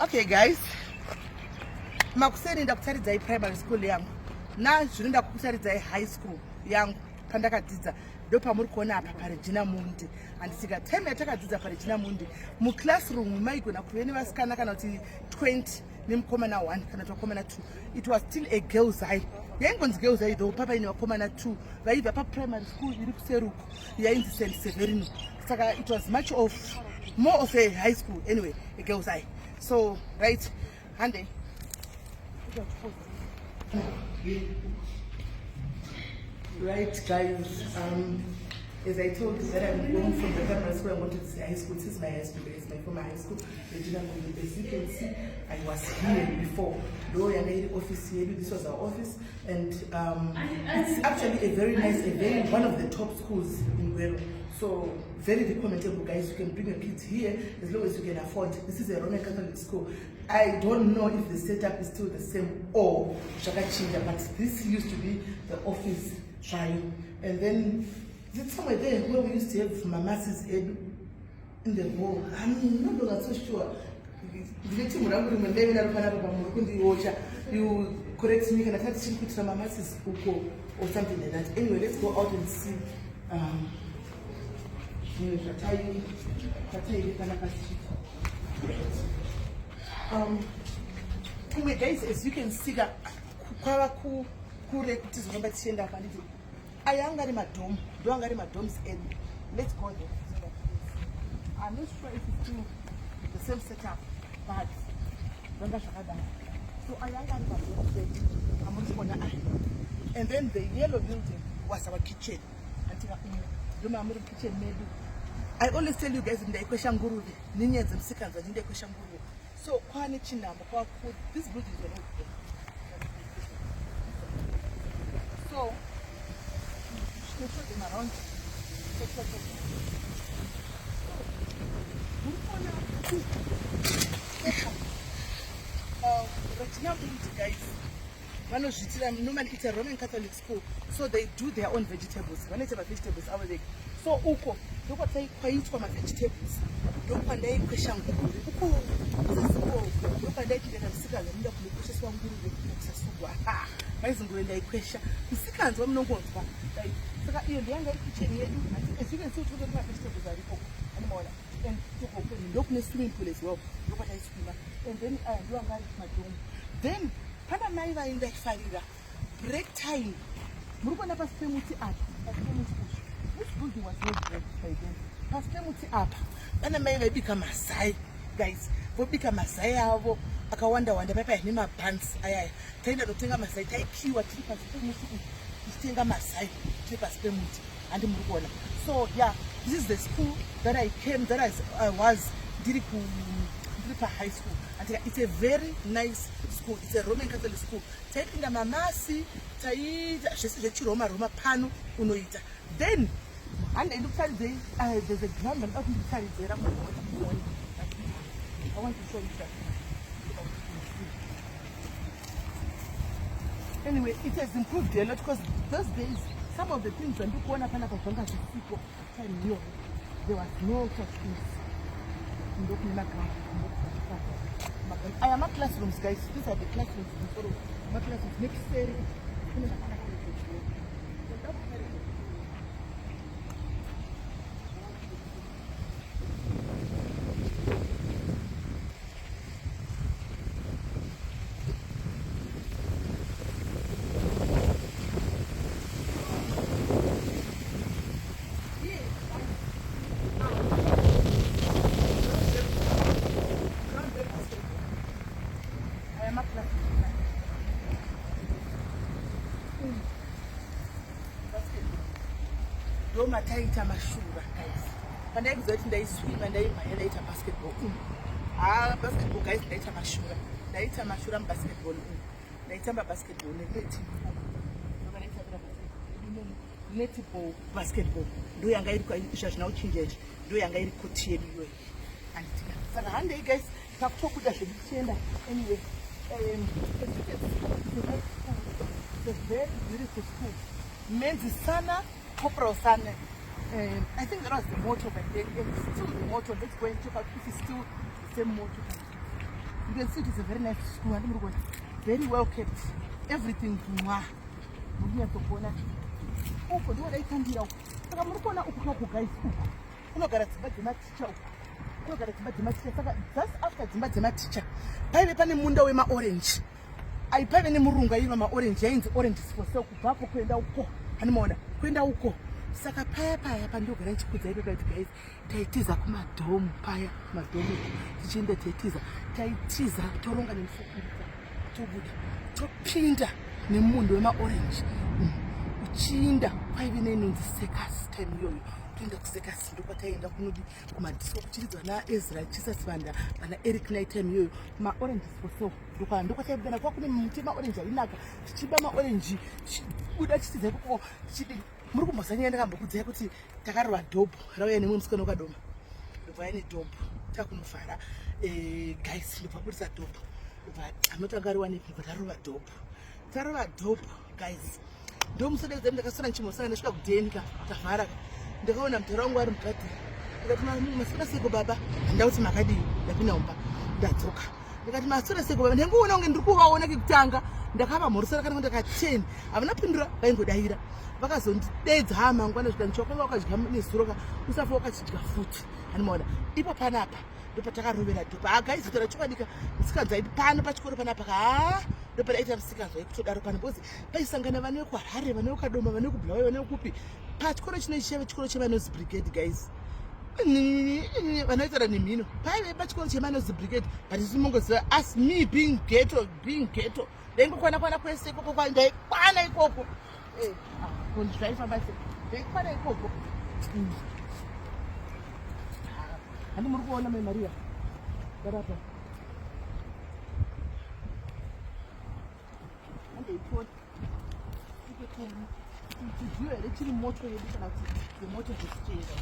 Okay guys, makuseni ndakutaridzai primary school yangu nazvino ndakutaridzai high school yangu pandakadzidza ndopamuri kuona apa paRegina Mundi. Handisika time yatakadzidza paRegina Mundi muclassroom maigona kuve nevasikana kana kuti 20 nemukomana 1 kana kuti vakomana 2. It was still a girls high. Yaingonzi girls high though papa ine vakomana 2 vaibva paprimary school iri kuseruku yainzi St Severino. Saka it was much of more of a high school anyway, a girls high. So right, Hande. Right guys, as I told you that I'm going from the primary school, I wanted to say high school. This is my high school, it's my former high school. As you can see, I was here before. Though I made office here, this was our office, and it's actually a very nice, one of the top schools in Guero. So very recommendable, guys. You can bring your kids here as long as you can afford. This is a Roman Catholic school. I don't know if the setup is still the same or Shakachinja, but this used to be the office trying. And then it's somewhere there where we used to have Mama's head in the hall. I'm no longer so sure. You correct me, and I thought she put some Mama's uko or something like that. Anyway, let's go out and see. Anyway guys, as you can see, kwava kure kuti zvinomba tichienda panditi aya anga ari madhom ndo anga ari madhoms edu. Let's go there. I'm not sure if it's still the same setup, but zvanga zvakadaro. So aya anga ari madhoms edu amuriona aya, and then the yellow building was our kitchen. Antika ndoma muri kitchen medu. I always tell you guys, ndaikwesha nguruve ninyenze msikanza ndaikwesha nguruve. So kwane chinambo kwa this building is not good. So show them around. Regina Mundi, guys, normally it's a Roman Catholic school, so they do their own vegetables. When it's about vegetables, our leg. So uko ndoko taikwaiitwa mavegetables ndokwandayi kwesha nguruve uko ndokwandayi chidenda msikanza muda kunokwesheswa nguruve kusasugwa maizi nguruve ndaikwesha msikanza wamunongonzwa. Saka iyo ndiyanga iri kicheni yedu. As you can see kuti mavegetables ariko anomaona, and tokoko ndokune swimming pool as well ndokwataiswima, and then ndowanga ari kumadhomu. Then pana mai vaindafarira break time muri kuona pasi pemuti apa, pasi pemuti uyu. This building was not built by then. Pasi pemuti apa pana mai vaibika mazai, guys, vobika mazai avo akawanda wanda paipa nemabhanzi ayaya. Taenda notenga mazai, taikiwa tiri pasi pemuti uyu tichitenga mazai tiri pasi pemuti, handi muri kuona. So yeah, this is the school that I came, that I was ndiri high school. And it's a very nice school. It's a Roman Catholic school. Taipinda mamasi, taida zvese zvechiroma Roma pano unoita. Then and there's a drum and up I want to show you that. Anyway, it has improved a lot because those days some of the things when you go on there was no such things. I am at classrooms, guys. These are the classrooms. My classrooms next year. Mataita mashura, guys. Pandaikuziva kuti ndaiswima ndaimhanya ndaita basketball. Basketball, guys, ndaita mashura. Ndaita mashura mubasketball. Ndaitamba basketball netball basketball. Ndo yanga iri kwaisha zvinauchinja izvi. Ndo yanga iri koti yedu iyoyi. Anditika. Saka handei guys, takutokuda zvekuchienda. Anyway, it's a very beautiful school. Menzi sana. Corporal San, I think that was the motto, but it's still the motto. Let's go and check out if it's still the same motto. can see it is a very nice school. Very well kept. Everything mwah. Munyatokona. Uko ndo daitambira uko. Saka murikona uko kwa guys uko. Unogara dzimba dzematicha uko. Unogara dzimba dzematicha saka just after dzimba dzematicha. Paive pane munda wema orange. Aipaive nemurunga iva ma orange yainzi orange for sale kubvapo kuenda uko. Hanimaona kuenda uko. Saka paya pandogara chikudza ipo guys. Taitiza kumadhomu paya madhomu. Tichienda taitiza toronga nemufukuru. Tobuda. Topinda nemundo wema orange. Uchinda paive nenonzi circus time yoyo. Toenda kucircus ndokwataenda kunodi kumadisco kuchiridzwa naEzra Chisasvanda kana Eric Night time yoyo. Ma orange for sale. Ndokwataenda kwa kune muti ma orange ainaka. Tichiba ma orange. Buda chitiza ipo chidi. Muri kumbozanya ndakambokudzai kuti takarova dhobho rauya nemwe musikana wakadoma. Ndobva ine dhobho. Takunofara guys ndobva burisa dhobho. Anotangariwa nepingo tarova dhobho. Tarova dhobho guys. Ndo musadedza ndakasona chimosana ndasvika kudenga tavhara. Ndakaona mutara wangu ari mukati. Ndikati masora seko baba ndauti makadii ndapinda mumba ndadzoka. Ndikati masora seko baba ndengoona kunge ndiri kuvaona kekutanga ndakava mhorisora kana ndakateni havana pindura vaingodaira vakazondidedza mangwana zvika ndichokwanga wakadya nezuro usafa wakachidya futi hanimaona ipo panapa ndopatakarovera dhobho guys chokwadi musikadzi aiti pano pachikoro panapa ndopadaita musikadzi waikutodaro pano because paisangana vane vekuharare vane vekadoma vane vekubulawayo vane vekupi pachikoro chino chicheva chikoro chevanozi brigade guys vanoitara nemhino paive pachikoro chemanozi brigade but isimongoziva as me being ghetto ndaingokwana kwese ikoko ndaikwana ikoko kundizvaifamba se ndaikwana ikoko handi muri kuona mai Maria darapa andeipona tidziva here chiri moto yedu kana kuti yemoto dzesiteera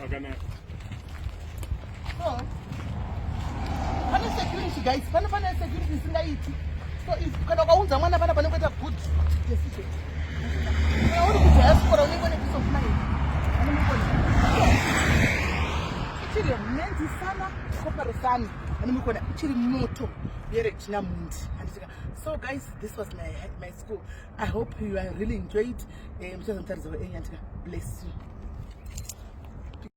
Wakanaka. So, pane security guys, pane security isingaiti. So kana ukaunza mwana pana panoita good decision. Kana uri kujaya sikora unenge une peace of mind. Ichiri menzi sana koparisana. Animukona ichiri moto yere chinamundi. So guys, this was my school. I hope you are really enjoyed. Bless you.